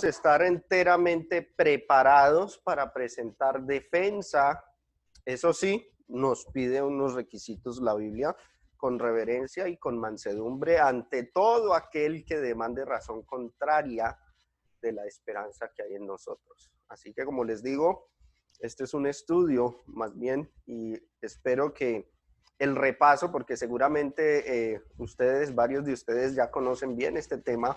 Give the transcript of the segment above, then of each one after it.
Estar enteramente preparados para presentar defensa. Eso sí, nos pide unos requisitos la Biblia: con reverencia y con mansedumbre ante todo aquel que demande razón contraria de la esperanza que hay en nosotros. Así que, como les digo, este es un estudio más bien, y espero que el repaso, porque seguramente varios de ustedes ya conocen bien este tema,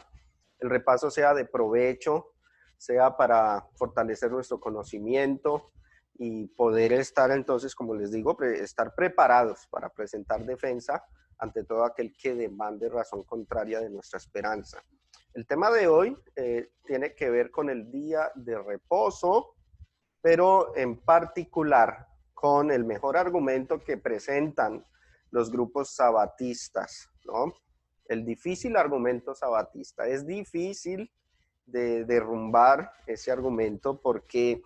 el repaso sea de provecho, sea para fortalecer nuestro conocimiento y poder estar entonces, como les digo, estar preparados para presentar defensa ante todo aquel que demande razón contraria de nuestra esperanza. El tema de hoy tiene que ver con el día de reposo, pero en particular con el mejor argumento que presentan los grupos sabatistas, ¿no? El difícil argumento sabatista. Es difícil de derrumbar ese argumento porque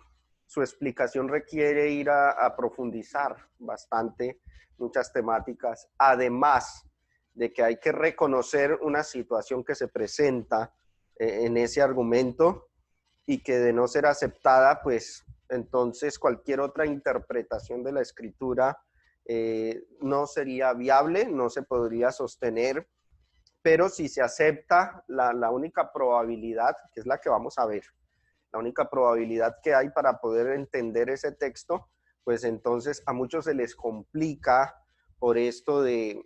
su explicación requiere ir a profundizar bastante muchas temáticas, además de que hay que reconocer una situación que se presenta en ese argumento y que de no ser aceptada, pues entonces cualquier otra interpretación de la escritura no sería viable, no se podría sostener. Pero si se acepta la única probabilidad, que es la que vamos a ver, la única probabilidad que hay para poder entender ese texto, pues entonces a muchos se les complica por esto de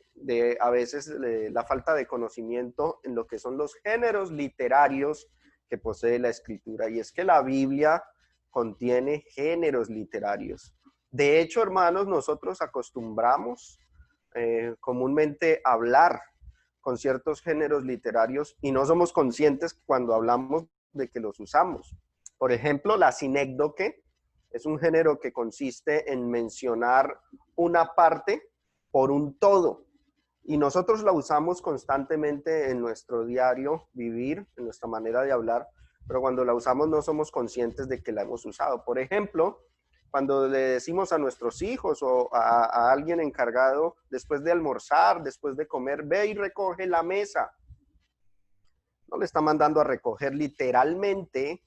a veces la falta de conocimiento en lo que son los géneros literarios que posee la escritura. Y es que la Biblia contiene géneros literarios. De hecho, hermanos, nosotros acostumbramos comúnmente a hablar con ciertos géneros literarios y no somos conscientes cuando hablamos de que los usamos. Por ejemplo, la sinécdoque es un género que consiste en mencionar una parte por un todo, y nosotros la usamos constantemente en nuestro diario vivir, en nuestra manera de hablar, pero cuando la usamos no somos conscientes de que la hemos usado. Por ejemplo, cuando le decimos a nuestros hijos o a alguien encargado después de almorzar, después de comer, ve y recoge la mesa. No le está mandando a recoger literalmente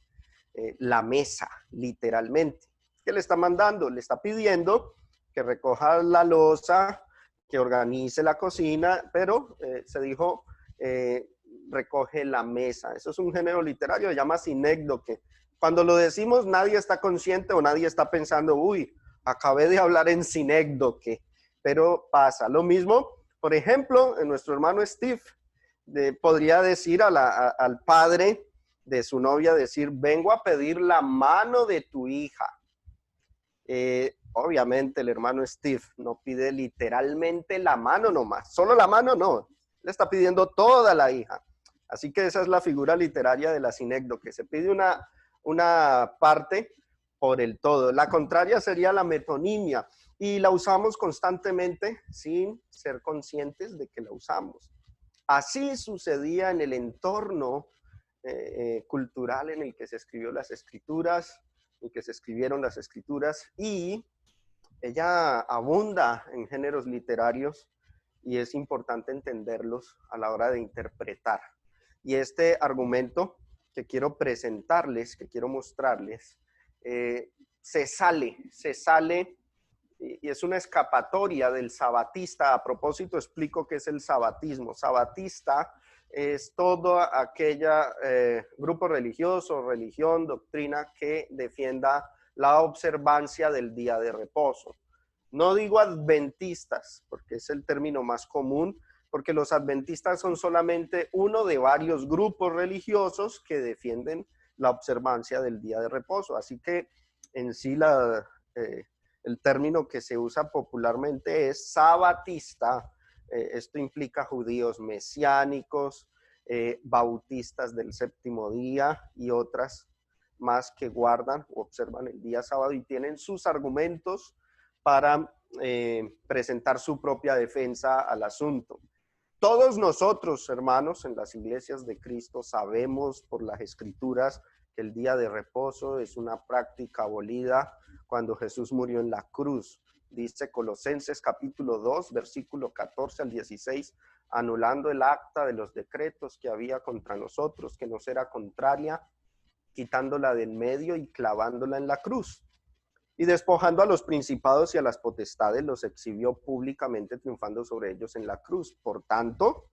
la mesa, literalmente. ¿Qué le está mandando? Le está pidiendo que recoja la loza, que organice la cocina, pero se dijo recoge la mesa. Eso es un género literario, se llama sinécdoque. Cuando lo decimos, nadie está consciente o nadie está pensando, uy, acabé de hablar en sinécdoque, pero pasa. Lo mismo, por ejemplo, en nuestro hermano Steve, podría decir al padre de su novia, decir, vengo a pedir la mano de tu hija. Obviamente el hermano Steve no pide literalmente la mano nomás, solo la mano no, le está pidiendo toda la hija. Así que esa es la figura literaria de la sinécdoque, se pide una parte por el todo. La contraria sería la metonimia, y la usamos constantemente sin ser conscientes de que la usamos. Así sucedía en el entorno cultural en el que se escribió las escrituras, en que se escribieron las escrituras, y ella abunda en géneros literarios y es importante entenderlos a la hora de interpretar. Y este argumento que quiero presentarles, que quiero mostrarles, se sale y es una escapatoria del sabatista. A propósito, explico qué es el sabatismo. Sabatista es todo aquella grupo religioso, religión, doctrina que defienda la observancia del día de reposo. No digo adventistas, porque es el término más común, porque los adventistas son solamente uno de varios grupos religiosos que defienden la observancia del día de reposo. Así que en sí el término que se usa popularmente es sabatista. Esto implica judíos mesiánicos, bautistas del séptimo día y otras más que guardan o observan el día sábado y tienen sus argumentos para presentar su propia defensa al asunto. Todos nosotros, hermanos, en las iglesias de Cristo sabemos por las escrituras que el día de reposo es una práctica abolida cuando Jesús murió en la cruz. Dice Colosenses capítulo 2, versículo 14 al 16, anulando el acta de los decretos que había contra nosotros, que nos era contraria, quitándola del medio y clavándola en la cruz. Y despojando a los principados y a las potestades, los exhibió públicamente, triunfando sobre ellos en la cruz. Por tanto,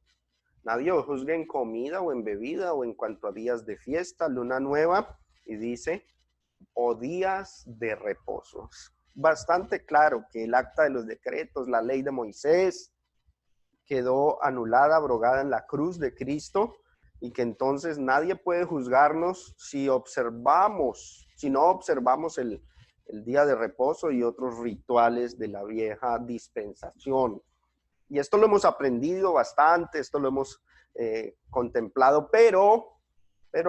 nadie os juzgue en comida o en bebida o en cuanto a días de fiesta, luna nueva, y dice, o días de reposo. Bastante claro que el acta de los decretos, la ley de Moisés, quedó anulada, abrogada en la cruz de Cristo, y que entonces nadie puede juzgarnos si no observamos el día de reposo y otros rituales de la vieja dispensación. Y esto lo hemos aprendido bastante, esto lo hemos contemplado, pero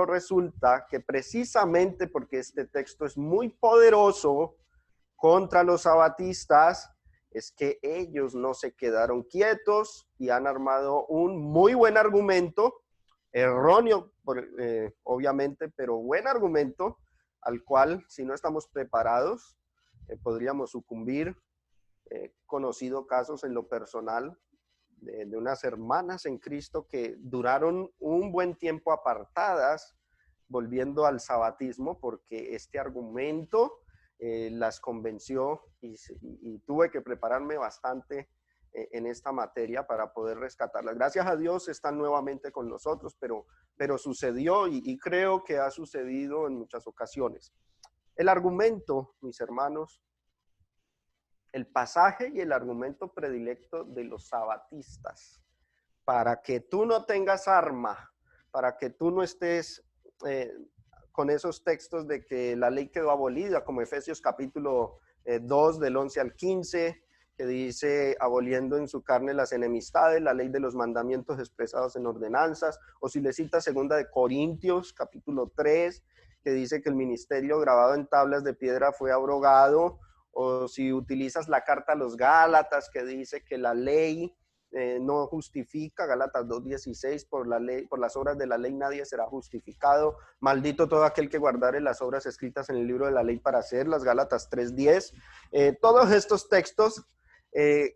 resulta que precisamente porque este texto es muy poderoso contra los sabatistas, es que ellos no se quedaron quietos y han armado un muy buen argumento, erróneo obviamente, pero buen argumento, al cual si no estamos preparados podríamos sucumbir. He conocido casos en lo personal de unas hermanas en Cristo que duraron un buen tiempo apartadas, volviendo al sabatismo, porque este argumento las convenció y tuve que prepararme bastante en esta materia para poder rescatarlas. Gracias a Dios están nuevamente con nosotros, pero sucedió y creo que ha sucedido en muchas ocasiones. El argumento, mis hermanos, el pasaje y el argumento predilecto de los sabatistas, para que tú no tengas arma, para que tú no estés con esos textos de que la ley quedó abolida, como Efesios capítulo 2 del 11 al 15, que dice aboliendo en su carne las enemistades, la ley de los mandamientos expresados en ordenanzas, o si le cita segunda de Corintios capítulo 3, que dice que el ministerio grabado en tablas de piedra fue abrogado, o si utilizas la carta a los Gálatas, que dice que la ley no justifica, Gálatas 2:16, por las obras de la ley nadie será justificado, maldito todo aquel que guardare las obras escritas en el libro de la ley para hacerlas, Gálatas 3:10. Todos estos textos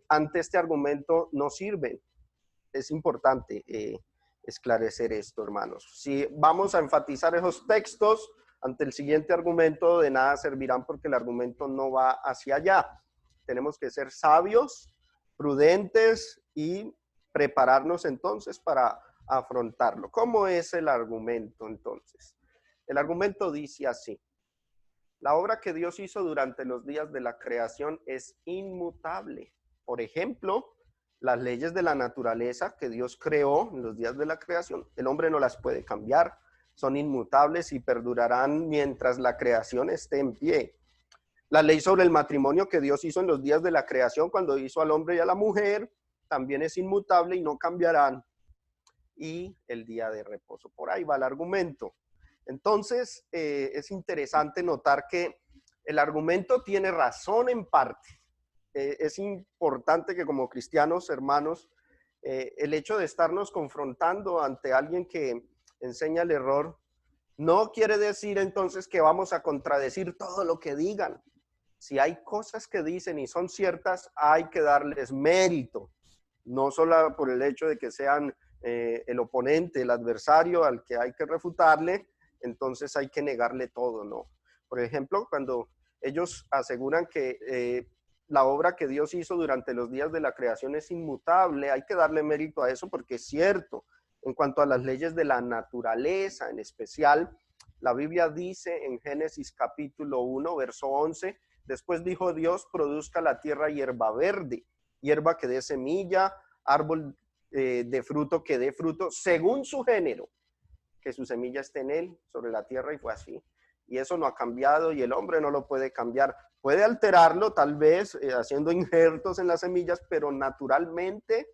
ante este argumento no sirven. Es importante esclarecer esto, hermanos. Si vamos a enfatizar esos textos ante el siguiente argumento, de nada servirán porque el argumento no va hacia allá. Tenemos que ser sabios, prudentes y prepararnos entonces para afrontarlo. ¿Cómo es el argumento entonces? El argumento dice así: la obra que Dios hizo durante los días de la creación es inmutable. Por ejemplo, las leyes de la naturaleza que Dios creó en los días de la creación, el hombre no las puede cambiar, son inmutables y perdurarán mientras la creación esté en pie. La ley sobre el matrimonio que Dios hizo en los días de la creación, cuando hizo al hombre y a la mujer, también es inmutable y no cambiarán. Y el día de reposo. Por ahí va el argumento. Entonces, es interesante notar que el argumento tiene razón en parte. Es importante que como cristianos, hermanos, el hecho de estarnos confrontando ante alguien que enseña el error, no quiere decir entonces que vamos a contradecir todo lo que digan. Si hay cosas que dicen y son ciertas, hay que darles mérito, no solo por el hecho de que sean el oponente, el adversario al que hay que refutarle, entonces hay que negarle todo, ¿no? Por ejemplo, cuando ellos aseguran que la obra que Dios hizo durante los días de la creación es inmutable, hay que darle mérito a eso porque es cierto. En cuanto a las leyes de la naturaleza, en especial, la Biblia dice en Génesis capítulo 1, verso 11, después dijo Dios, produzca la tierra hierba verde, hierba que dé semilla, árbol de fruto que dé fruto, según su género, que su semilla esté en él, sobre la tierra, y fue así. Y eso no ha cambiado y el hombre no lo puede cambiar. Puede alterarlo tal vez haciendo injertos en las semillas, pero naturalmente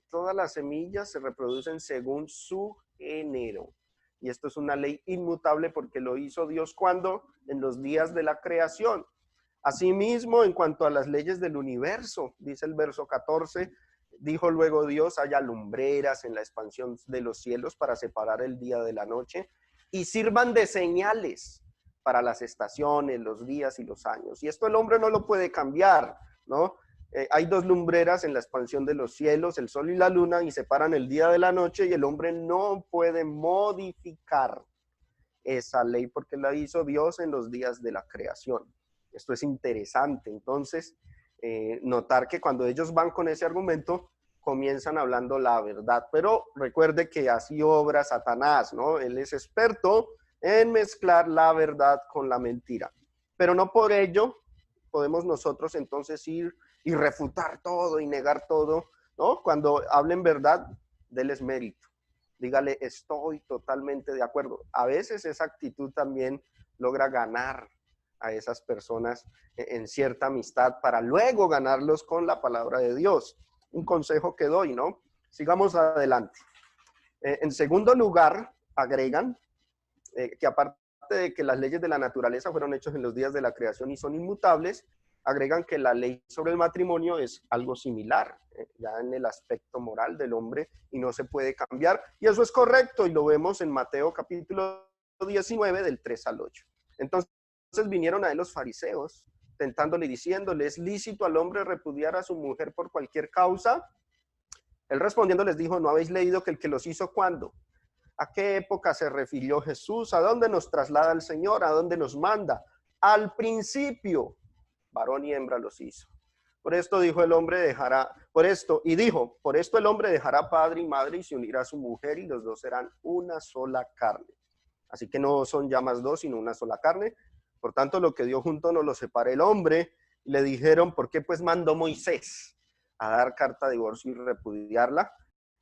todas las semillas se reproducen según su género. Y esto es una ley inmutable porque lo hizo Dios cuando en los días de la creación. Asimismo, en cuanto a las leyes del universo, dice el verso 14, dijo luego Dios, haya lumbreras en la expansión de los cielos para separar el día de la noche y sirvan de señales para las estaciones, los días y los años. Y esto el hombre no lo puede cambiar, ¿no? Hay dos lumbreras en la expansión de los cielos, el sol y la luna, y separan el día de la noche y el hombre no puede modificar esa ley porque la hizo Dios en los días de la creación. Esto es interesante. Entonces, notar que cuando ellos van con ese argumento, comienzan hablando la verdad. Pero recuerde que así obra Satanás, ¿no? Él es experto en mezclar la verdad con la mentira. Pero no por ello podemos nosotros entonces ir y refutar todo y negar todo, ¿no? Cuando hablen verdad, déles mérito. Dígale, estoy totalmente de acuerdo. A veces esa actitud también logra ganar a esas personas en cierta amistad para luego ganarlos con la palabra de Dios. Un consejo que doy, ¿no? Sigamos adelante. En segundo lugar, agregan que aparte de que las leyes de la naturaleza fueron hechas en los días de la creación y son inmutables, agregan que la ley sobre el matrimonio es algo similar, ya en el aspecto moral del hombre y no se puede cambiar. Y eso es correcto y lo vemos en Mateo capítulo 19 del 3 al 8. Entonces vinieron a él los fariseos, tentándole y diciéndole, ¿es lícito al hombre repudiar a su mujer por cualquier causa? Él respondiendo les dijo, ¿no habéis leído que el que los hizo cuándo? ¿A qué época se refirió Jesús? ¿A dónde nos traslada el Señor? ¿A dónde nos manda? Al principio, varón y hembra los hizo. Por esto dijo el hombre dejará, por esto el hombre dejará padre y madre y se unirá a su mujer y los dos serán una sola carne. Así que no son ya más dos, sino una sola carne. Por tanto, lo que Dios junto no lo separe el hombre. Y le dijeron, ¿por qué pues mandó Moisés a dar carta de divorcio y repudiarla?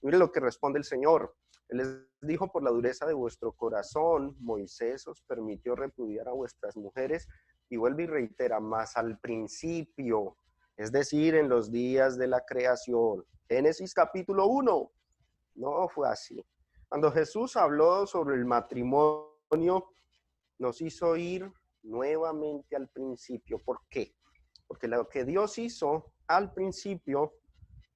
Mire lo que responde el Señor. Él les dijo, por la dureza de vuestro corazón, Moisés os permitió repudiar a vuestras mujeres, y vuelve y reitera, más al principio, es decir, en los días de la creación. Génesis capítulo 1, no fue así. Cuando Jesús habló sobre el matrimonio, nos hizo ir nuevamente al principio. ¿Por qué? Porque lo que Dios hizo al principio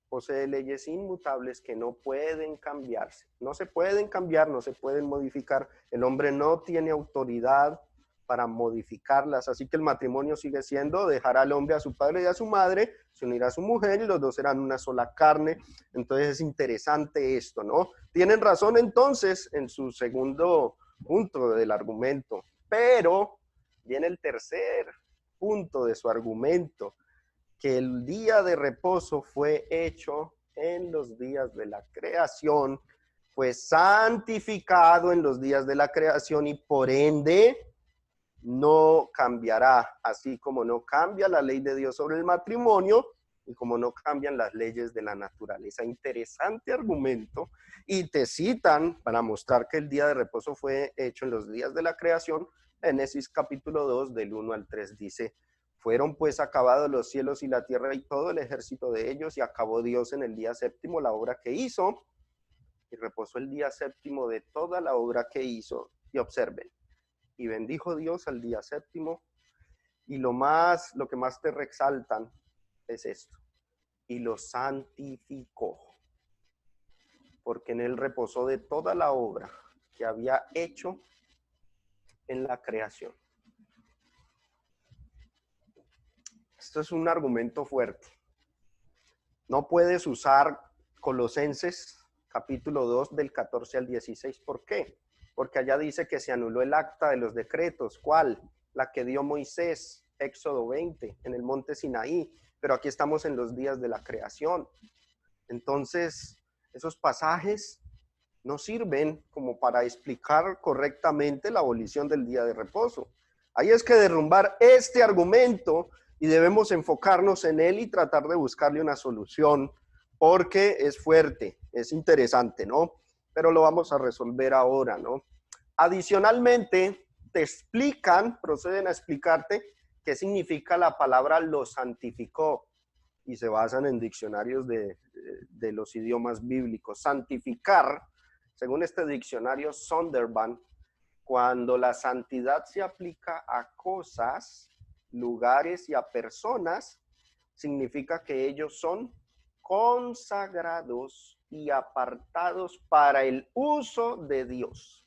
posee leyes inmutables que no pueden cambiarse. No se pueden cambiar, no se pueden modificar. El hombre no tiene autoridad para modificarlas. Así que el matrimonio sigue siendo, dejará al hombre a su padre y a su madre, se unirá a su mujer y los dos serán una sola carne. Entonces es interesante esto, ¿no? Tienen razón entonces en su segundo punto del argumento, pero viene el tercer punto de su argumento, que el día de reposo fue hecho en los días de la creación, fue santificado en los días de la creación y por ende no cambiará, así como no cambia la ley de Dios sobre el matrimonio y como no cambian las leyes de la naturaleza. Interesante argumento, y te citan para mostrar que el día de reposo fue hecho en los días de la creación. Génesis capítulo 2 del 1 al 3 dice, fueron pues acabados los cielos y la tierra y todo el ejército de ellos, y acabó Dios en el día séptimo la obra que hizo, y reposó el día séptimo de toda la obra que hizo. Y observen, y bendijo Dios al día séptimo, y lo que más te resaltan es esto, y lo santificó, porque en él reposó de toda la obra que había hecho en la creación. Esto es un argumento fuerte. No puedes usar Colosenses capítulo 2 del 14 al 16. ¿Por qué? Porque allá dice que se anuló el acta de los decretos. ¿Cuál? La que dio Moisés, Éxodo 20, en el monte Sinaí. Pero aquí estamos en los días de la creación. Entonces, esos pasajes no sirven como para explicar correctamente la abolición del día de reposo. Ahí es que derrumbar este argumento y debemos enfocarnos en él y tratar de buscarle una solución, porque es fuerte, es interesante, ¿no? Pero lo vamos a resolver ahora, ¿no? Adicionalmente, te explican, proceden a explicarte qué significa la palabra lo santificó, y se basan en diccionarios de los idiomas bíblicos. Santificar, según este diccionario Zondervan, cuando la santidad se aplica a cosas, lugares y a personas, significa que ellos son consagrados y apartados para el uso de Dios.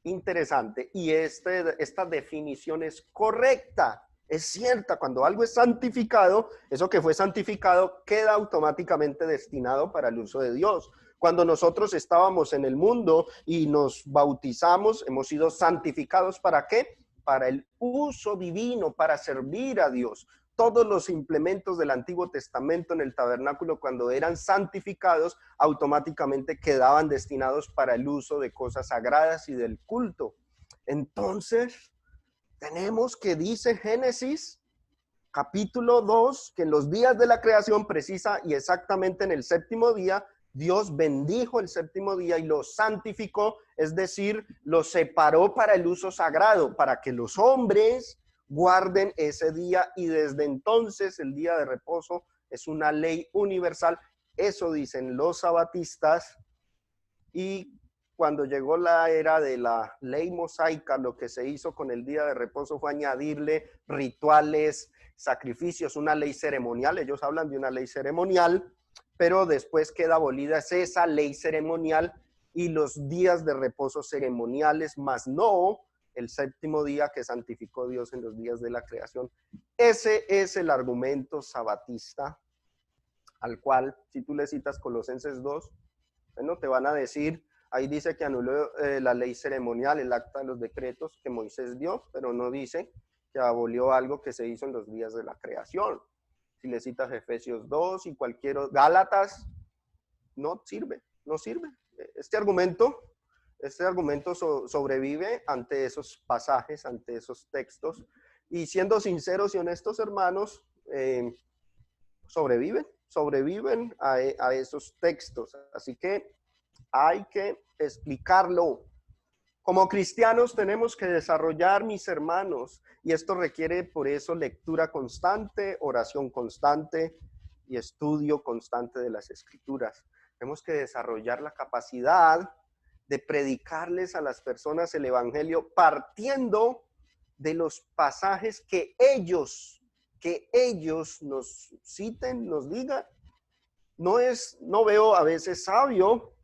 Interesante. Y esta definición es correcta, es cierta. Cuando algo es santificado, eso que fue santificado queda automáticamente destinado para el uso de Dios. Cuando nosotros estábamos en el mundo y nos bautizamos, hemos sido santificados, ¿para qué? Para el uso divino, para servir a Dios. Todos los implementos del Antiguo Testamento en el tabernáculo, cuando eran santificados, automáticamente quedaban destinados para el uso de cosas sagradas y del culto. Entonces, tenemos que dice Génesis capítulo 2, que en los días de la creación, precisa y exactamente en el séptimo día, Dios bendijo el séptimo día y lo santificó, es decir, lo separó para el uso sagrado, para que los hombres guarden ese día, y desde entonces el día de reposo es una ley universal. Eso dicen los sabatistas. Y cuando llegó la era de la ley mosaica, lo que se hizo con el día de reposo fue añadirle rituales, sacrificios, una ley ceremonial. Ellos hablan de una ley ceremonial, pero después queda abolida esa ley ceremonial y los días de reposo ceremoniales, más no el séptimo día que santificó Dios en los días de la creación. Ese es el argumento sabatista, al cual, si tú le citas Colosenses 2, bueno, te van a decir, ahí dice que anuló la ley ceremonial, el acta de los decretos que Moisés dio, pero no dice que abolió algo que se hizo en los días de la creación. Si le citas Efesios 2 y cualquier otro, Gálatas, no sirve. Este argumento sobrevive ante esos pasajes, ante esos textos, y siendo sinceros y honestos, hermanos, sobreviven a esos textos. Así que hay que explicarlo. Como cristianos tenemos que desarrollar, mis hermanos, y esto requiere por eso lectura constante, oración constante y estudio constante de las Escrituras. Tenemos que desarrollar la capacidad de predicarles a las personas el Evangelio partiendo de los pasajes que ellos nos citen, nos digan. No veo a veces sabio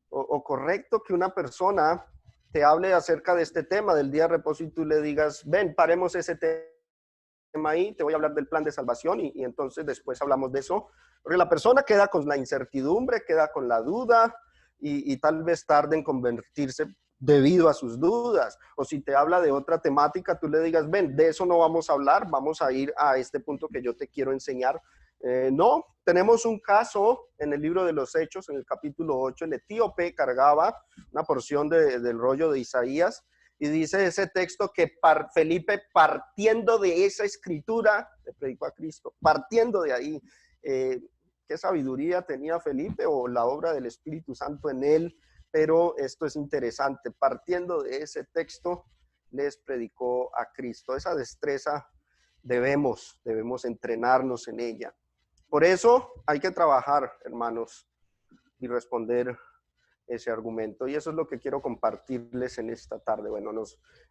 o correcto que una persona te hable acerca de este tema del día de reposo y tú le digas, ven, paremos ese tema ahí, te voy a hablar del plan de salvación y entonces después hablamos de eso. Porque la persona queda con la incertidumbre, queda con la duda y tal vez tarde en convertirse debido a sus dudas. O si te habla de otra temática, tú le digas, ven, de eso no vamos a hablar, vamos a ir a este punto que yo te quiero enseñar. No, tenemos un caso en el libro de los Hechos, en el capítulo 8, el etíope cargaba una porción del rollo de Isaías y dice ese texto que Felipe, partiendo de esa escritura, le predicó a Cristo, partiendo de ahí. ¿Qué sabiduría tenía Felipe o la obra del Espíritu Santo en él? Pero esto es interesante, partiendo de ese texto les predicó a Cristo. Esa destreza debemos entrenarnos en ella. Por eso hay que trabajar, hermanos, y responder ese argumento. Y eso es lo que quiero compartirles en esta tarde. Bueno,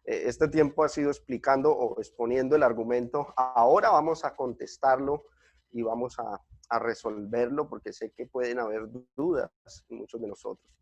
este tiempo ha sido explicando o exponiendo el argumento. Ahora vamos a contestarlo y vamos a resolverlo porque sé que pueden haber dudas en muchos de nosotros.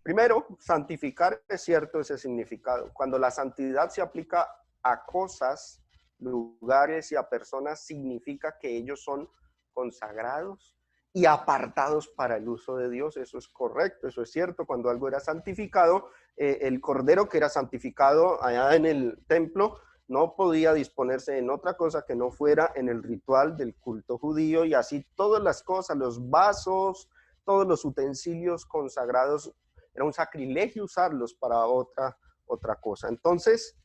Primero, santificar es cierto ese significado. Cuando la santidad se aplica a cosas, lugares y a personas, significa que ellos son consagrados y apartados para el uso de Dios. Eso es correcto, eso es cierto. Cuando algo era santificado, el cordero que era santificado allá en el templo no podía disponerse en otra cosa que no fuera en el ritual del culto judío, y así todas las cosas, los vasos, todos los utensilios consagrados, era un sacrilegio usarlos para otra cosa. Entonces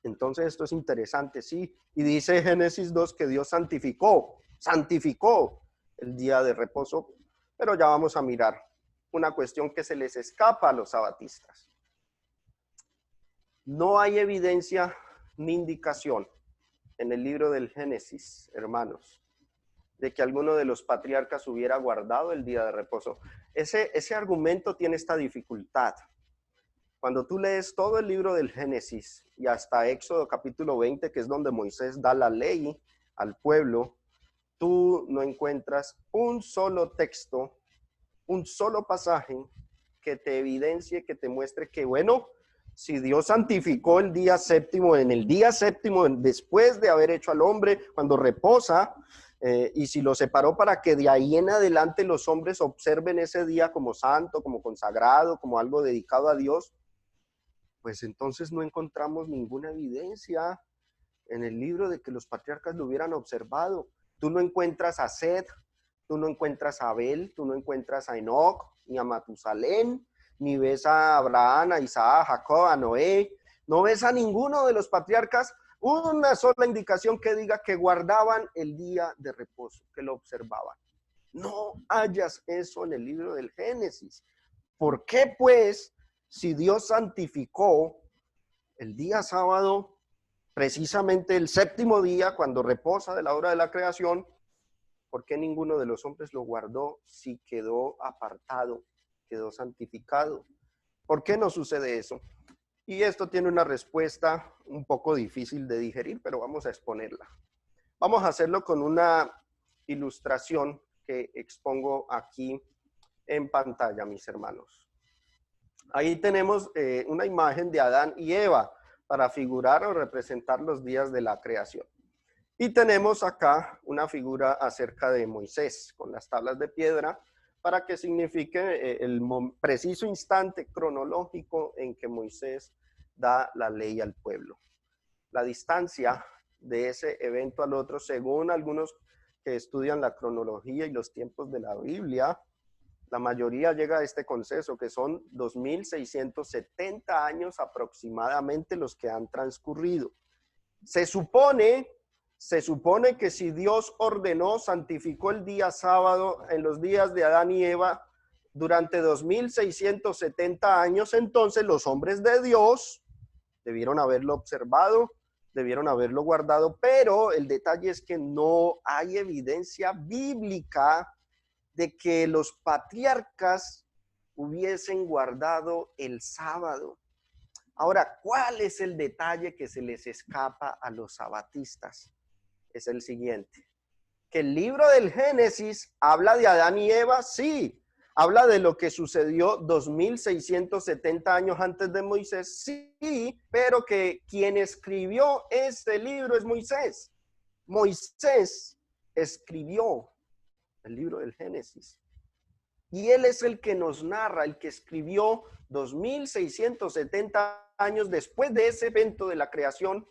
esto es interesante, sí. Y dice Génesis 2 que Dios santificó el día de reposo, pero ya vamos a mirar una cuestión que se les escapa a los sabatistas. No hay evidencia ni indicación en el libro del Génesis, hermanos, de que alguno de los patriarcas hubiera guardado el día de reposo. Ese argumento tiene esta dificultad. Cuando tú lees todo el libro del Génesis y hasta Éxodo capítulo 20, que es donde Moisés da la ley al pueblo, tú no encuentras un solo texto, un solo pasaje que te evidencie, que te muestre que, bueno, si Dios santificó el día séptimo, en el día séptimo, después de haber hecho al hombre, cuando reposa, Y si lo separó para que de ahí en adelante los hombres observen ese día como santo, como consagrado, como algo dedicado a Dios, pues entonces no encontramos ninguna evidencia en el libro de que los patriarcas lo hubieran observado. Tú no encuentras a Seth, tú no encuentras a Abel, tú no encuentras a Enoc, ni a Matusalén, ni ves a Abraham, a Isaac, a Jacob, a Noé. No ves a ninguno de los patriarcas una sola indicación que diga que guardaban el día de reposo, que lo observaban. No hallas eso en el libro del Génesis. ¿Por qué, pues, si Dios santificó el día sábado, precisamente el séptimo día, cuando reposa de la obra de la creación, por qué ninguno de los hombres lo guardó si quedó apartado, quedó santificado? ¿Por qué no sucede eso? Y esto tiene una respuesta un poco difícil de digerir, pero vamos a exponerla. Vamos a hacerlo con una ilustración que expongo aquí en pantalla, mis hermanos. Ahí tenemos una imagen de Adán y Eva para figurar o representar los días de la creación. Y tenemos acá una figura acerca de Moisés con las tablas de piedra para que signifique el preciso instante cronológico en que Moisés da la ley al pueblo. La distancia de ese evento al otro, según algunos que estudian la cronología y los tiempos de la Biblia, la mayoría llega a este consenso, que son 2670 años aproximadamente los que han transcurrido. Se supone que si Dios ordenó, santificó el día sábado en los días de Adán y Eva durante 2670 años, entonces los hombres de Dios debieron haberlo observado, debieron haberlo guardado, pero el detalle es que no hay evidencia bíblica de que los patriarcas hubiesen guardado el sábado. Ahora, ¿cuál es el detalle que se les escapa a los sabatistas? Es el siguiente, que el libro del Génesis habla de Adán y Eva, sí, habla de lo que sucedió 2670 años antes de Moisés, sí, pero que quien escribió este libro es Moisés. Moisés escribió el libro del Génesis. Y él es el que nos narra, el que escribió 2670 años después de ese evento de la creación,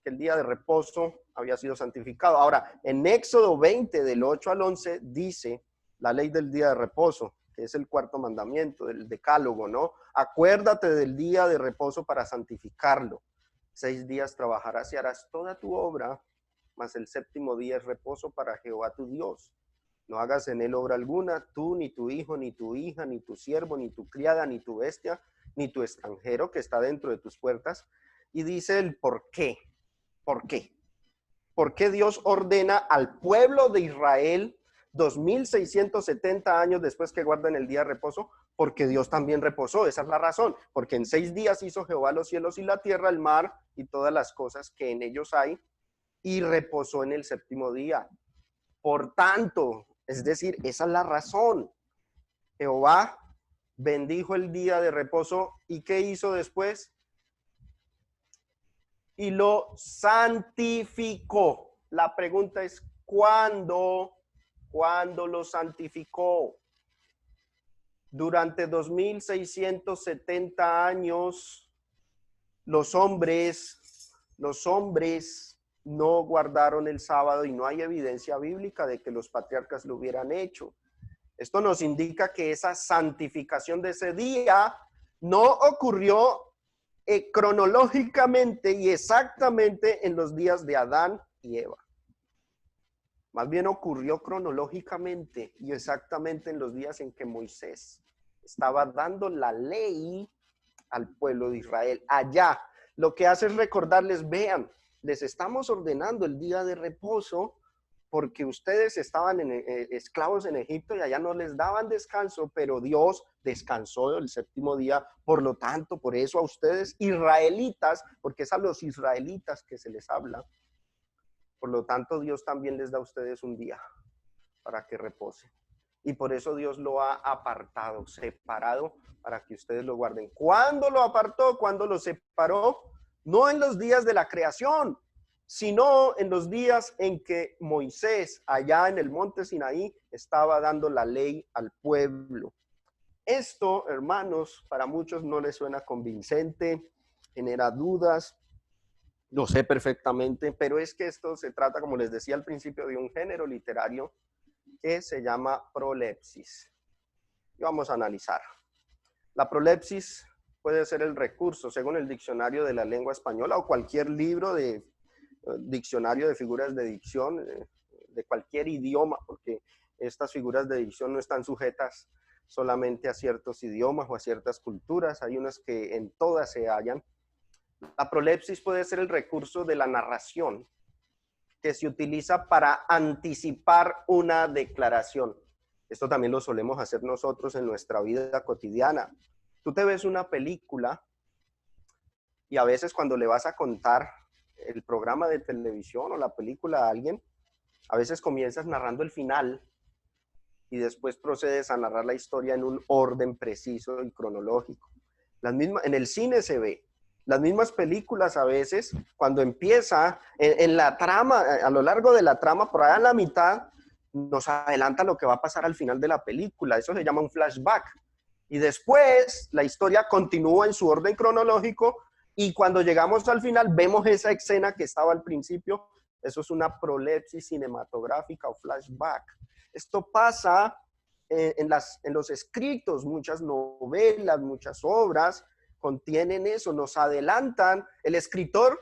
que el día de reposo había sido santificado. Ahora, en Éxodo 20, del 8 al 11, dice la ley del día de reposo, que es el cuarto mandamiento del decálogo, ¿no? Acuérdate del día de reposo para santificarlo. 6 días trabajarás y harás toda tu obra, mas el séptimo día es reposo para Jehová tu Dios. No hagas en él obra alguna, tú, ni tu hijo, ni tu hija, ni tu siervo, ni tu criada, ni tu bestia, ni tu extranjero que está dentro de tus puertas. Y dice el por qué. ¿Por qué? ¿Por qué Dios ordena al pueblo de Israel 2670 años después que guardan el día de reposo? Porque Dios también reposó, esa es la razón. Porque en 6 días hizo Jehová los cielos y la tierra, el mar y todas las cosas que en ellos hay, y reposó en el séptimo día. Por tanto, es decir, esa es la razón. Jehová bendijo el día de reposo, ¿y qué hizo después? Y lo santificó. La pregunta es, ¿cuándo lo santificó? Durante 2670 años, los hombres no guardaron el sábado y no hay evidencia bíblica de que los patriarcas lo hubieran hecho. Esto nos indica que esa santificación de ese día no ocurrió cronológicamente y exactamente en los días de Adán y Eva. Más bien ocurrió cronológicamente y exactamente en los días en que Moisés estaba dando la ley al pueblo de Israel. Allá, lo que hace es recordarles, vean, les estamos ordenando el día de reposo porque ustedes estaban esclavos en Egipto y allá no les daban descanso, pero Dios descansó el séptimo día. Por lo tanto, por eso a ustedes israelitas, porque es a los israelitas que se les habla, por lo tanto Dios también les da a ustedes un día para que reposen. Y por eso Dios lo ha apartado, separado, para que ustedes lo guarden. ¿Cuándo lo apartó? ¿Cuándo lo separó? No en los días de la creación, sino en los días en que Moisés, allá en el monte Sinaí, estaba dando la ley al pueblo. Esto, hermanos, para muchos no les suena convincente, genera dudas, lo sé perfectamente, pero es que esto se trata, como les decía al principio, de un género literario que se llama prolepsis. Y vamos a analizar. La prolepsis puede ser el recurso, según el diccionario de la lengua española o cualquier libro de diccionario de figuras de dicción de cualquier idioma, porque estas figuras de dicción no están sujetas solamente a ciertos idiomas o a ciertas culturas, hay unas que en todas se hallan. La prolepsis puede ser el recurso de la narración que se utiliza para anticipar una declaración. Esto también lo solemos hacer nosotros en nuestra vida cotidiana. Tú te ves una película y a veces cuando le vas a contar el programa de televisión o la película a alguien, a veces comienzas narrando el final y después procedes a narrar la historia en un orden preciso y cronológico. En el cine se ve. Las mismas películas a veces, cuando empieza en la trama, a lo largo de la trama, por allá en la mitad, nos adelanta lo que va a pasar al final de la película. Eso se llama un flashback. Y después la historia continúa en su orden cronológico y cuando llegamos al final vemos esa escena que estaba al principio. Eso es una prolepsis cinematográfica o flashback. Esto pasa en los escritos, muchas novelas, muchas obras contienen eso, nos adelantan. El escritor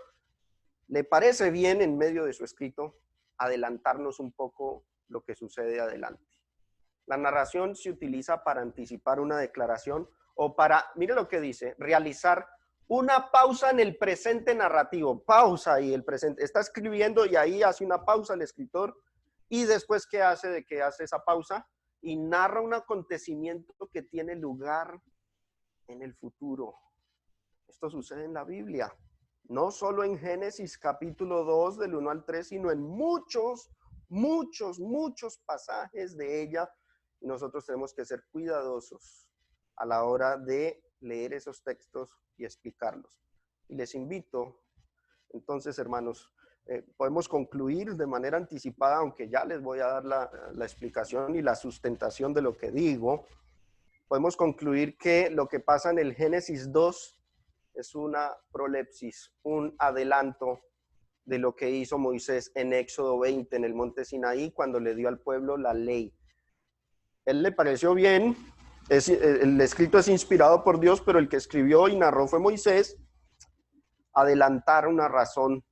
le parece bien en medio de su escrito adelantarnos un poco lo que sucede adelante. La narración se utiliza para anticipar una declaración o para, mire lo que dice, realizar una pausa en el presente narrativo. Pausa y el presente. Está escribiendo y ahí hace una pausa el escritor. Y después, ¿qué hace de que hace esa pausa? Y narra un acontecimiento que tiene lugar en el futuro. Esto sucede en la Biblia. No solo en Génesis capítulo 2 del 1 al 3, sino en muchos pasajes de ella. Y nosotros tenemos que ser cuidadosos a la hora de leer esos textos y explicarlos. Y les invito, entonces, hermanos, podemos concluir de manera anticipada, aunque ya les voy a dar la explicación y la sustentación de lo que digo. Podemos concluir que lo que pasa en el Génesis 2 es una prolepsis, un adelanto de lo que hizo Moisés en Éxodo 20 en el monte Sinaí cuando le dio al pueblo la ley. Él le pareció bien, el escrito es inspirado por Dios, pero el que escribió y narró fue Moisés. Adelantar una razón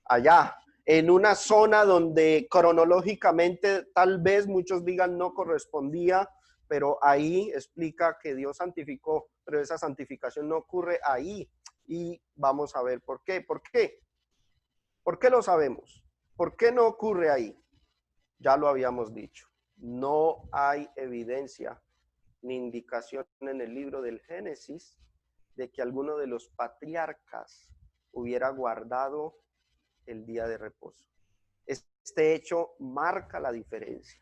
allá, en una zona donde cronológicamente tal vez muchos digan no correspondía, pero ahí explica que Dios santificó, pero esa santificación no ocurre ahí. Y vamos a ver por qué. ¿Por qué? ¿Por qué lo sabemos? ¿Por qué no ocurre ahí? Ya lo habíamos dicho. No hay evidencia ni indicación en el libro del Génesis de que alguno de los patriarcas hubiera guardado el día de reposo. Este hecho marca la diferencia.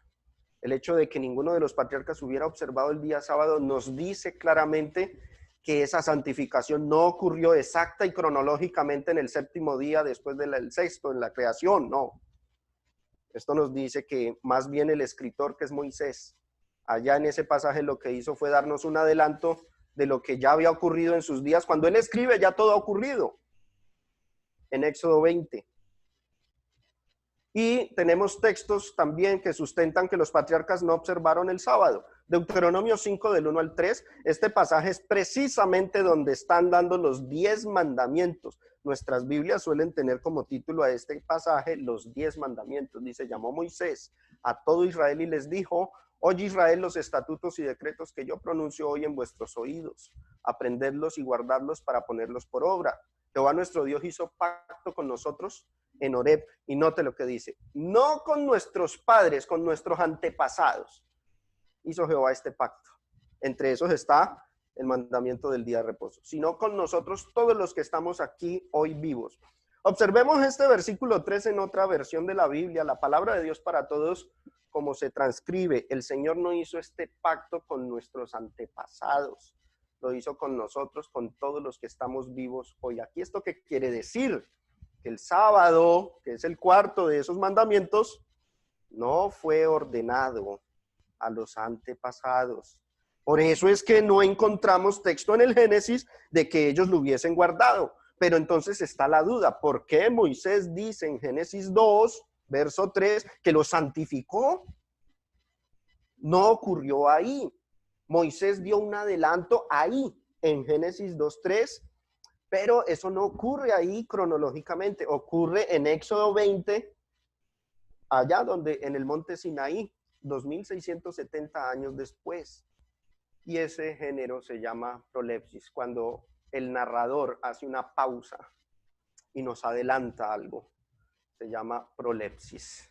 El hecho de que ninguno de los patriarcas hubiera observado el día sábado nos dice claramente que esa santificación no ocurrió exacta y cronológicamente en el séptimo día después del sexto, en la creación, no. Esto nos dice que más bien el escritor, que es Moisés, allá en ese pasaje lo que hizo fue darnos un adelanto de lo que ya había ocurrido en sus días. Cuando él escribe ya todo ha ocurrido en Éxodo 20. Y tenemos textos también que sustentan que los patriarcas no observaron el sábado. Deuteronomio 5 del 1 al 3, este pasaje es precisamente donde están dando los 10 mandamientos. Nuestras Biblias suelen tener como título a este pasaje los 10 mandamientos. Dice, llamó Moisés a todo Israel y les dijo, oye Israel, los estatutos y decretos que yo pronuncio hoy en vuestros oídos, aprendedlos y guardarlos para ponerlos por obra. Jehová nuestro Dios hizo pacto con nosotros en Horeb, y note lo que dice, no con nuestros padres, con nuestros antepasados, hizo Jehová este pacto. Entre esos está el mandamiento del día de reposo, sino con nosotros todos los que estamos aquí hoy vivos. Observemos este versículo 3 en otra versión de la Biblia, la palabra de Dios para todos, como se transcribe, el Señor no hizo este pacto con nuestros antepasados, lo hizo con nosotros, con todos los que estamos vivos hoy. Aquí, ¿esto qué quiere decir? que el sábado, que es el cuarto de esos mandamientos, no fue ordenado a los antepasados. Por eso es que no encontramos texto en el Génesis de que ellos lo hubiesen guardado. Pero entonces está la duda, ¿por qué Moisés dice en Génesis 2, verso 3, que lo santificó? No ocurrió ahí. Moisés dio un adelanto ahí, en Génesis 2:3, pero eso no ocurre ahí cronológicamente, ocurre en Éxodo 20, allá donde en el monte Sinaí, 2670 años después. Y ese género se llama prolepsis, cuando el narrador hace una pausa y nos adelanta algo. Se llama prolepsis.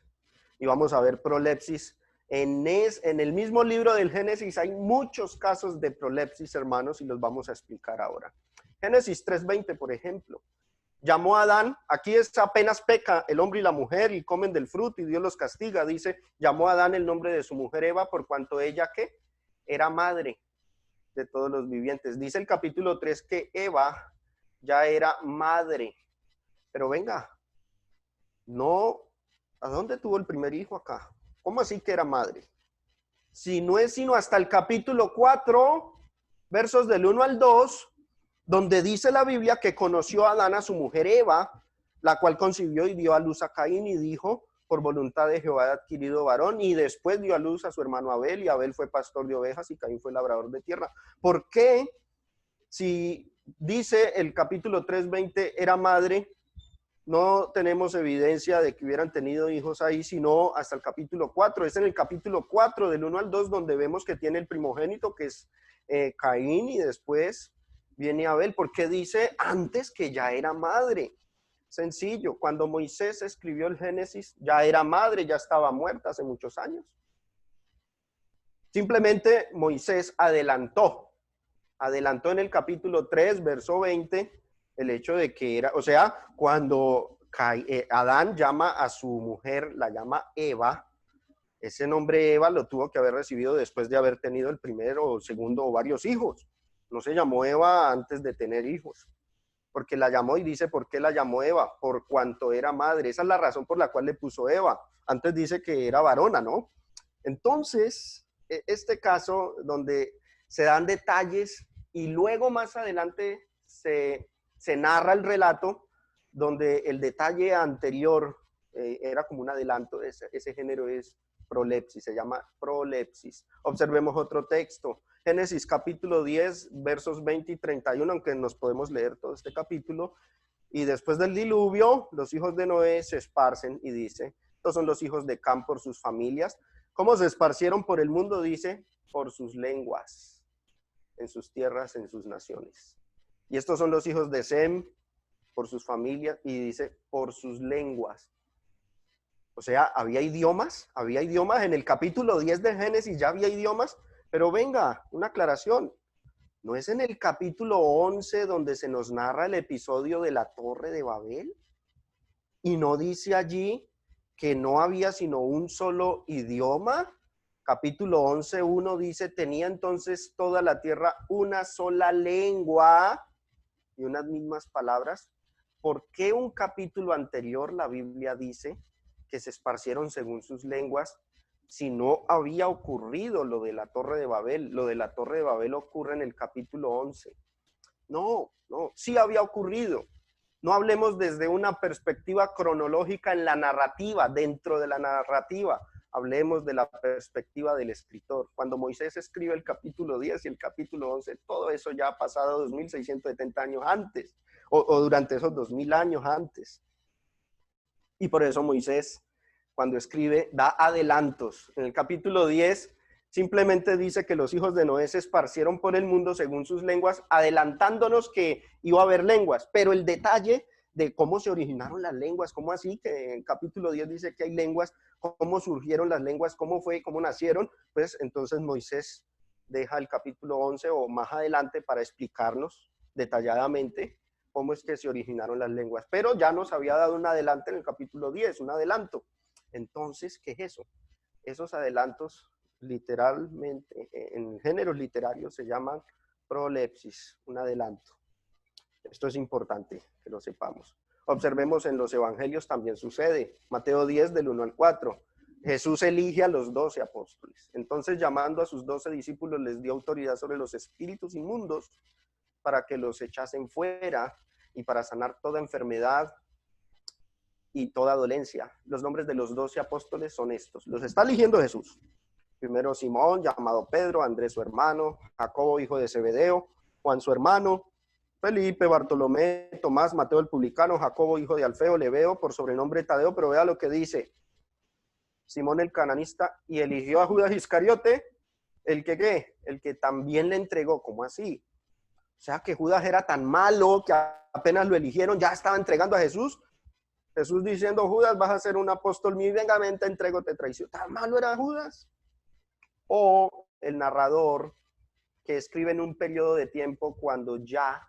Y vamos a ver prolepsis. En el mismo libro del Génesis hay muchos casos de prolepsis, hermanos, y los vamos a explicar ahora. Génesis 3:20, por ejemplo. Llamó a Adán, aquí es apenas peca el hombre y la mujer y comen del fruto y Dios los castiga. Dice, llamó a Adán el nombre de su mujer Eva, por cuanto ella, ¿qué? Era madre de todos los vivientes. Dice el capítulo 3 que Eva ya era madre. Pero venga, no, ¿a dónde tuvo el primer hijo acá? ¿Cómo así que era madre? Si no es sino hasta el capítulo 4, versos del 1 al 2, donde dice la Biblia que conoció a Adán a su mujer Eva, la cual concibió y dio a luz a Caín y dijo, por voluntad de Jehová he adquirido varón, y después dio a luz a su hermano Abel, y Abel fue pastor de ovejas y Caín fue labrador de tierra. ¿Por qué, si dice el capítulo 3:20 era madre, no tenemos evidencia de que hubieran tenido hijos ahí, sino hasta el capítulo 4? Es en el capítulo 4, del 1 al 2, donde vemos que tiene el primogénito, que es Caín, y después viene Abel, porque dice antes que ya era madre. Sencillo, cuando Moisés escribió el Génesis, ya era madre, ya estaba muerta hace muchos años. Simplemente Moisés adelantó en el capítulo 3, verso 20, el hecho de que era, o sea, cuando Adán llama a su mujer, la llama Eva, ese nombre Eva lo tuvo que haber recibido después de haber tenido el primero o segundo o varios hijos. No se llamó Eva antes de tener hijos, porque la llamó, y dice, ¿por qué la llamó Eva? Por cuanto era madre. Esa es la razón por la cual le puso Eva. Antes dice que era varona, ¿no? Entonces, este caso donde se dan detalles y luego más adelante se narra el relato donde el detalle anterior era como un adelanto, ese género es prolepsis, se llama prolepsis. Observemos otro texto, Génesis capítulo 10, versos 20 y 31, aunque nos podemos leer todo este capítulo. Y después del diluvio, los hijos de Noé se esparcen, y dice, estos son los hijos de Cam por sus familias. ¿Cómo se esparcieron por el mundo? Dice, por sus lenguas, en sus tierras, en sus naciones. Y estos son los hijos de Sem, por sus familias, y dice, por sus lenguas. O sea, había idiomas en el capítulo 10 de Génesis, ya había idiomas, pero venga, una aclaración. ¿No es en el capítulo 11 donde se nos narra el episodio de la Torre de Babel? ¿Y no dice allí que no había sino un solo idioma? Capítulo 11:1 dice, tenía entonces toda la tierra una sola lengua y unas mismas palabras. ¿Por qué un capítulo anterior la Biblia dice que se esparcieron según sus lenguas, si no había ocurrido lo de la Torre de Babel? Lo de la Torre de Babel ocurre en el capítulo 11. No, sí había ocurrido. No hablemos desde una perspectiva cronológica en la narrativa, dentro de la narrativa. Hablemos de la perspectiva del escritor. Cuando Moisés escribe el capítulo 10 y el capítulo 11, todo eso ya ha pasado 2670 años antes, o durante esos 2000 años antes. Y por eso Moisés, cuando escribe, da adelantos. En el capítulo 10 simplemente dice que los hijos de Noé se esparcieron por el mundo según sus lenguas, adelantándonos que iba a haber lenguas. Pero el detalle de cómo se originaron las lenguas, cómo así, que en el capítulo 10 dice que hay lenguas, cómo surgieron las lenguas, cómo fue, cómo nacieron, pues entonces Moisés deja el capítulo 11 o más adelante para explicarnos detalladamente cómo es que se originaron las lenguas. Pero ya nos había dado un adelanto en el capítulo 10, un adelanto. Entonces, ¿qué es eso? Esos adelantos literalmente, en géneros literarios se llaman prolepsis, un adelanto. Esto es importante que lo sepamos. Observemos en los evangelios también sucede. Mateo 10 del 1 al 4. Jesús elige a los 12 apóstoles. Entonces, llamando a sus 12 discípulos, les dio autoridad sobre los espíritus inmundos para que los echasen fuera y para sanar toda enfermedad y toda dolencia. Los nombres de los 12 apóstoles son estos. Los está eligiendo Jesús. Primero Simón, llamado Pedro, Andrés su hermano, Jacobo hijo de Zebedeo, Juan su hermano, Felipe, Bartolomé, Tomás, Mateo el publicano, Jacobo hijo de Alfeo, Lebeo, por sobrenombre Tadeo, pero vea lo que dice Simón el cananista, y eligió a Judas Iscariote, el que ¿qué? El que también le entregó. ¿Cómo así? O sea, que Judas era tan malo que apenas lo eligieron, ya estaba entregando a Jesús. Jesús diciendo, Judas, vas a ser un apóstol mío, venga, ven, te entrego, te traiciono. ¿Tan malo era Judas? O el narrador que escribe en un periodo de tiempo cuando ya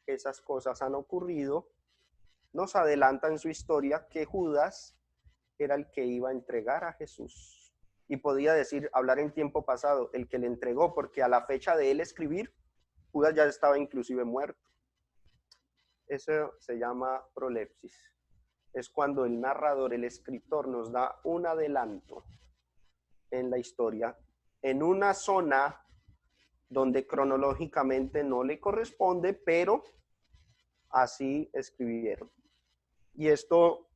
esas cosas han ocurrido, nos adelanta en su historia que Judas era el que iba a entregar a Jesús. Y podía decir, hablar en tiempo pasado, el que le entregó, porque a la fecha de él escribir, Judas ya estaba inclusive muerto. Eso se llama prolepsis. Es cuando el narrador, el escritor, nos da un adelanto en la historia, en una zona donde cronológicamente no le corresponde, pero así escribieron. Y esto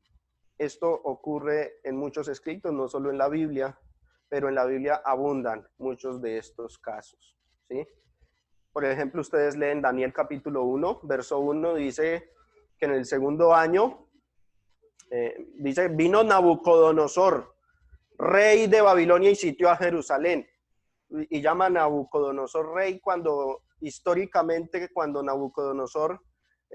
ocurre en muchos escritos, no solo en la Biblia, pero en la Biblia abundan muchos de estos casos, ¿sí? Por ejemplo, ustedes leen Daniel capítulo 1, verso 1, dice que en el segundo año, dice, vino Nabucodonosor, rey de Babilonia, y sitió a Jerusalén. Y llama a Nabucodonosor rey cuando, históricamente, cuando Nabucodonosor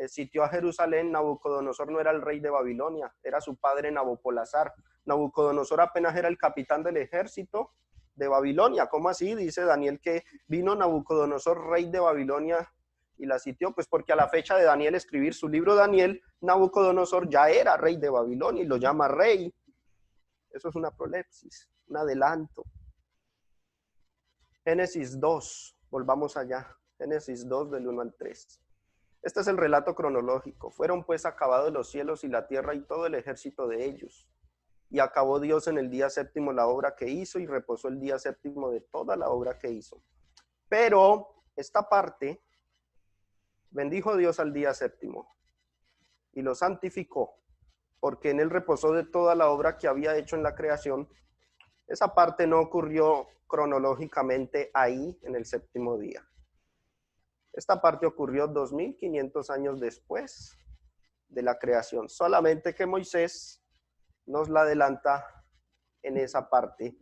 sitió a Jerusalén, Nabucodonosor no era el rey de Babilonia, era su padre Nabopolazar. Nabucodonosor apenas era el capitán del ejército de Babilonia. ¿Cómo así? Dice Daniel que vino Nabucodonosor, rey de Babilonia, y la sitió, pues porque a la fecha de Daniel escribir su libro Daniel, Nabucodonosor ya era rey de Babilonia y lo llama rey. Eso es una prolepsis, un adelanto. Génesis 2, volvamos allá. Génesis 2 del 1 al 3. Este es el relato cronológico. Fueron pues acabados los cielos y la tierra y todo el ejército de ellos. Y acabó Dios en el día séptimo la obra que hizo y reposó el día séptimo de toda la obra que hizo. Pero esta parte, bendijo Dios al día séptimo y lo santificó, porque en él reposó de toda la obra que había hecho en la creación. Esa parte no ocurrió cronológicamente ahí en el séptimo día. Esta parte ocurrió 2500 años después de la creación. Solamente que Moisés nos la adelanta en esa parte.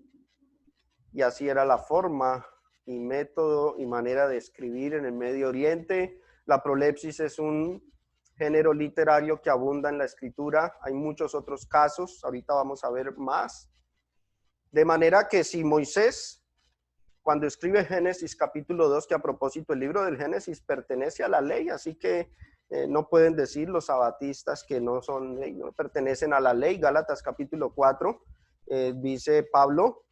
Y así era la forma y método y manera de escribir en el Medio Oriente. La prolepsis es un género literario que abunda en la escritura. Hay muchos otros casos. Ahorita vamos a ver más. De manera que si Moisés, cuando escribe Génesis capítulo 2, que a propósito el libro del Génesis pertenece a la ley, así que no pueden decir los sabatistas que no son ley, no pertenecen a la ley. Gálatas capítulo 4, dice Pablo,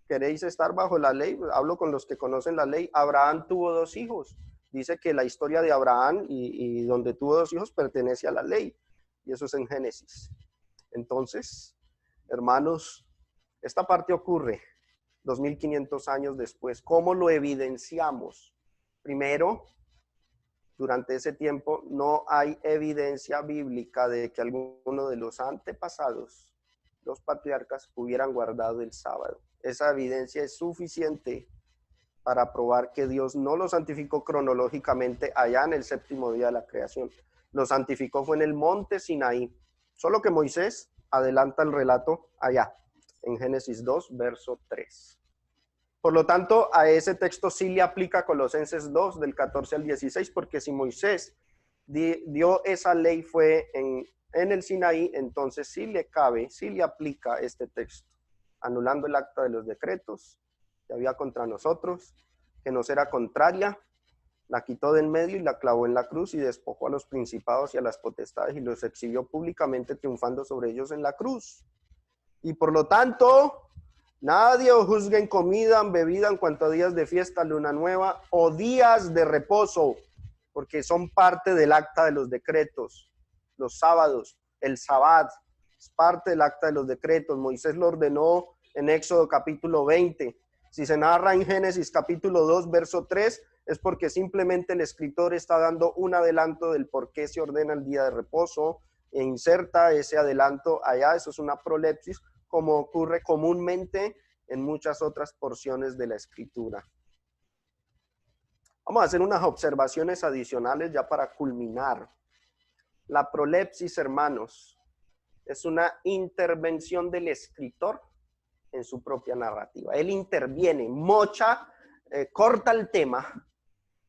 ¿queréis estar bajo la ley? Hablo con los que conocen la ley. Abraham tuvo 2 hijos. Dice que la historia de Abraham y donde tuvo 2 hijos pertenece a la ley. Y eso es en Génesis. Entonces, hermanos, esta parte ocurre 2500 años después. ¿Cómo lo evidenciamos? Primero, durante ese tiempo no hay evidencia bíblica de que alguno de los antepasados, los patriarcas, hubieran guardado el sábado. Esa evidencia es suficiente para probar que Dios no lo santificó cronológicamente allá en el séptimo día de la creación. Lo santificó fue en el monte Sinaí. Solo que Moisés adelanta el relato allá, en Génesis 2, verso 3. Por lo tanto, a ese texto sí le aplica Colosenses 2, del 14 al 16, porque si Moisés dio esa ley fue en el Sinaí, entonces sí le cabe, sí le aplica este texto, anulando el acta de los decretos que había contra nosotros, que nos era contraria, la quitó del medio y la clavó en la cruz y despojó a los principados y a las potestades y los exhibió públicamente triunfando sobre ellos en la cruz. Y por lo tanto, nadie os juzgue en comida, en bebida, en cuanto a días de fiesta, luna nueva o días de reposo, porque son parte del acta de los decretos. Los sábados, el sabbat, es parte del acta de los decretos. Moisés lo ordenó en Éxodo capítulo 20. Si se narra en Génesis capítulo 2, verso 3, es porque simplemente el escritor está dando un adelanto del por qué se ordena el día de reposo e inserta ese adelanto allá. Eso es una prolepsis, como ocurre comúnmente en muchas otras porciones de la escritura. Vamos a hacer unas observaciones adicionales ya para culminar. La prolepsis, hermanos, es una intervención del escritor en su propia narrativa. Él interviene, mocha, corta el tema,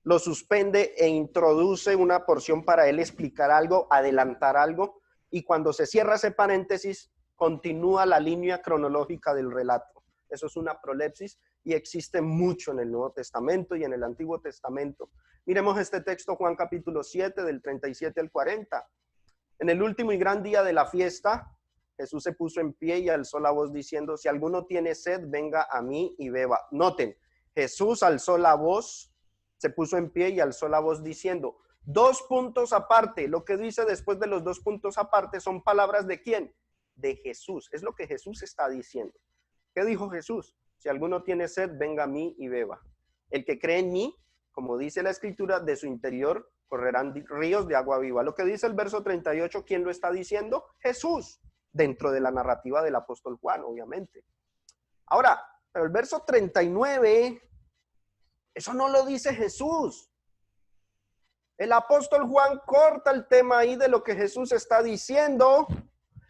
lo suspende e introduce una porción para él explicar algo, adelantar algo, y cuando se cierra ese paréntesis, continúa la línea cronológica del relato. Eso es una prolepsis y existe mucho en el Nuevo Testamento y en el Antiguo Testamento. Miremos este texto, Juan capítulo 7, del 37 al 40. En el último y gran día de la fiesta, Jesús se puso en pie y alzó la voz diciendo, si alguno tiene sed, venga a mí y beba. Noten, Jesús alzó la voz, se puso en pie y alzó la voz diciendo, dos puntos aparte. Lo que dice después de los dos puntos aparte son palabras ¿de quién? De Jesús. Es lo que Jesús está diciendo. ¿Qué dijo Jesús? Si alguno tiene sed, venga a mí y beba. El que cree en mí, como dice la escritura, de su interior correrán ríos de agua viva. Lo que dice el verso 38, ¿quién lo está diciendo? Jesús, dentro de la narrativa del apóstol Juan, obviamente. Ahora, pero el verso 39, eso no lo dice Jesús. El apóstol Juan corta el tema ahí de lo que Jesús está diciendo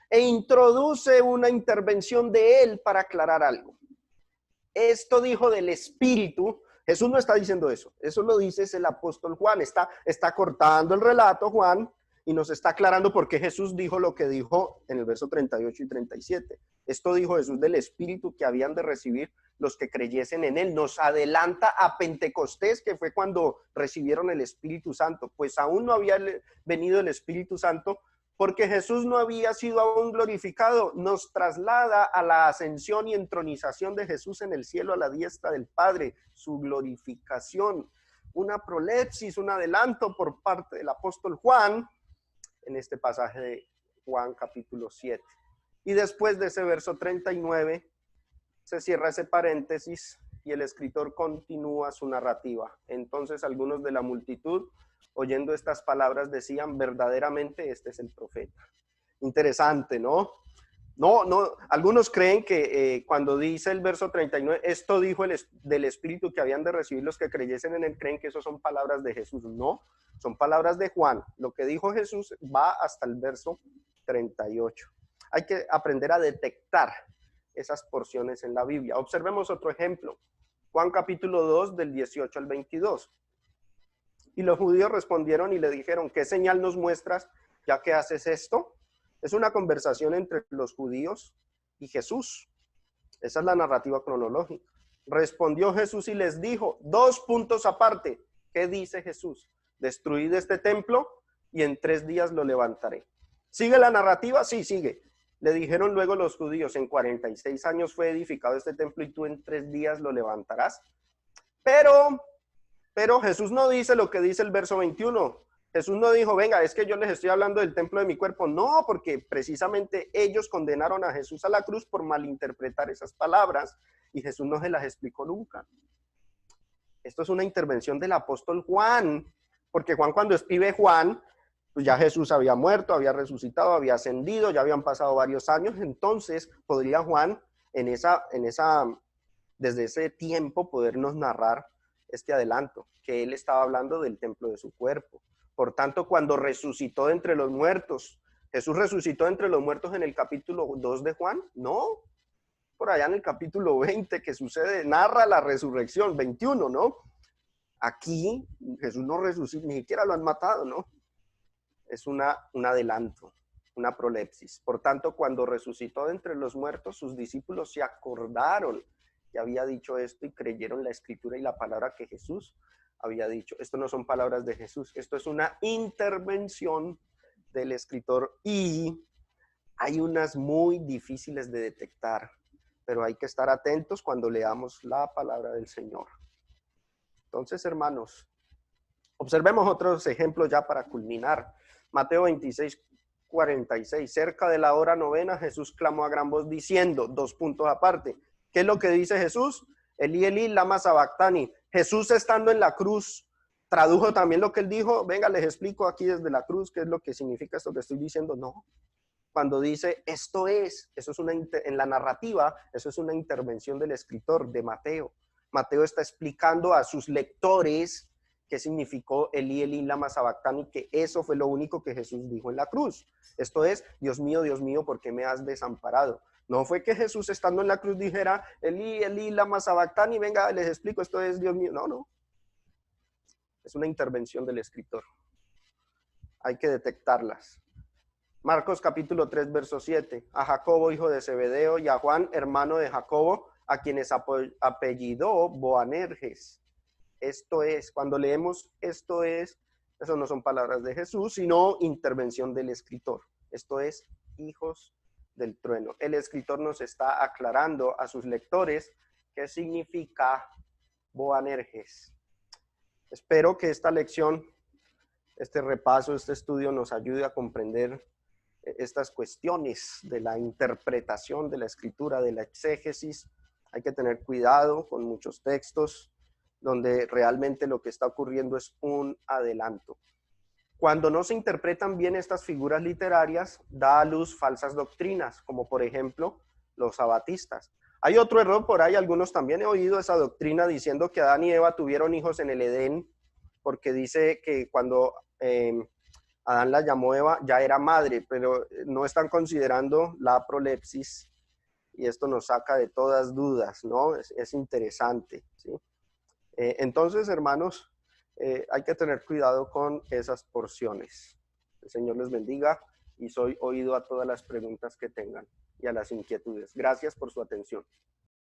e introduce una intervención de él para aclarar algo. Esto dijo del Espíritu. Jesús no está diciendo eso. Eso lo dice el apóstol Juan. Está cortando el relato Juan y nos está aclarando por qué Jesús dijo lo que dijo en el verso 38 y 37. Esto dijo Jesús del Espíritu que habían de recibir los que creyesen en él. Nos adelanta a Pentecostés, que fue cuando recibieron el Espíritu Santo. Pues aún no había venido el Espíritu Santo, porque Jesús no había sido aún glorificado. Nos traslada a la ascensión y entronización de Jesús en el cielo a la diestra del Padre, su glorificación. Una prolepsis, un adelanto por parte del apóstol Juan en este pasaje de Juan capítulo 7. Y después de ese verso 39 se cierra ese paréntesis y el escritor continúa su narrativa. Entonces algunos de la multitud, oyendo estas palabras, decían, verdaderamente este es el profeta. Interesante, ¿no? No, algunos creen que cuando dice el verso 39, esto dijo del Espíritu que habían de recibir los que creyesen en él, creen que eso son palabras de Jesús. No, son palabras de Juan. Lo que dijo Jesús va hasta el verso 38. Hay que aprender a detectar esas porciones en la Biblia. Observemos otro ejemplo. Juan capítulo 2, del 18 al 22. Y los judíos respondieron y le dijeron, ¿qué señal nos muestras ya que haces esto? Es una conversación entre los judíos y Jesús. Esa es la narrativa cronológica. Respondió Jesús y les dijo, dos puntos aparte. ¿Qué dice Jesús? Destruid este templo y en 3 días lo levantaré. ¿Sigue la narrativa? Sí, sigue. Le dijeron luego los judíos, en 46 años fue edificado este templo y tú en 3 días lo levantarás. Pero Jesús no dice lo que dice el verso 21. Jesús no dijo, venga, es que yo les estoy hablando del templo de mi cuerpo. No, porque precisamente ellos condenaron a Jesús a la cruz por malinterpretar esas palabras y Jesús no se las explicó nunca. Esto es una intervención del apóstol Juan, porque Juan cuando escribe Juan, pues ya Jesús había muerto, había resucitado, había ascendido, ya habían pasado varios años, entonces podría Juan desde ese tiempo podernos narrar este adelanto, que él estaba hablando del templo de su cuerpo. Por tanto, cuando resucitó de entre los muertos, ¿Jesús resucitó entre los muertos en el capítulo 2 de Juan? No, por allá en el capítulo 20 que sucede, narra la resurrección, 21, ¿no? Aquí Jesús no resucita, ni siquiera lo han matado, ¿no? Es un adelanto, una prolepsis. Por tanto, cuando resucitó de entre los muertos, sus discípulos se acordaron que había dicho esto y creyeron la escritura y la palabra que Jesús había dicho. Esto no son palabras de Jesús, esto es una intervención del escritor y hay unas muy difíciles de detectar, pero hay que estar atentos cuando leamos la palabra del Señor. Entonces, hermanos, Observemos otros ejemplos ya para culminar. Mateo 26:46. Cerca de la hora novena, Jesús clamó a gran voz diciendo, 2 puntos aparte. ¿Qué es lo que dice Jesús? Elí, Elí, lama sabactani. Jesús estando en la cruz, tradujo también lo que él dijo. Venga, les explico aquí desde la cruz qué es lo que significa esto que estoy diciendo. No. Cuando dice esto es, eso es en la narrativa, eso es una intervención del escritor de Mateo. Mateo está explicando a sus lectores qué significó Elí, Elí, lama sabactani, que eso fue lo único que Jesús dijo en la cruz. Esto es, Dios mío, ¿por qué me has desamparado? No fue que Jesús estando en la cruz dijera, Elí, Elí, lama sabactani, venga, les explico, esto es Dios mío. No, no. Es una intervención del escritor. Hay que detectarlas. Marcos capítulo 3, verso 7. A Jacobo, hijo de Zebedeo, y a Juan, hermano de Jacobo, a quienes apellidó Boanerges. Esto es, cuando leemos esto es, eso no son palabras de Jesús, sino intervención del escritor. Esto es, hijos del trueno. El escritor nos está aclarando a sus lectores qué significa Boanerges. Espero que esta lección, este repaso, este estudio nos ayude a comprender estas cuestiones de la interpretación de la escritura, de la exégesis. Hay que tener cuidado con muchos textos donde realmente lo que está ocurriendo es un adelanto. Cuando no se interpretan bien estas figuras literarias, da a luz falsas doctrinas, como por ejemplo los sabatistas. Hay otro error por ahí, algunos también he oído esa doctrina diciendo que Adán y Eva tuvieron hijos en el Edén, porque dice que cuando Adán la llamó Eva, ya era madre, pero no están considerando la prolepsis y esto nos saca de todas dudas, ¿no? Es interesante, ¿sí? Entonces, hermanos, hay que tener cuidado con esas porciones. El Señor les bendiga y soy oído a todas las preguntas que tengan y a las inquietudes. Gracias por su atención.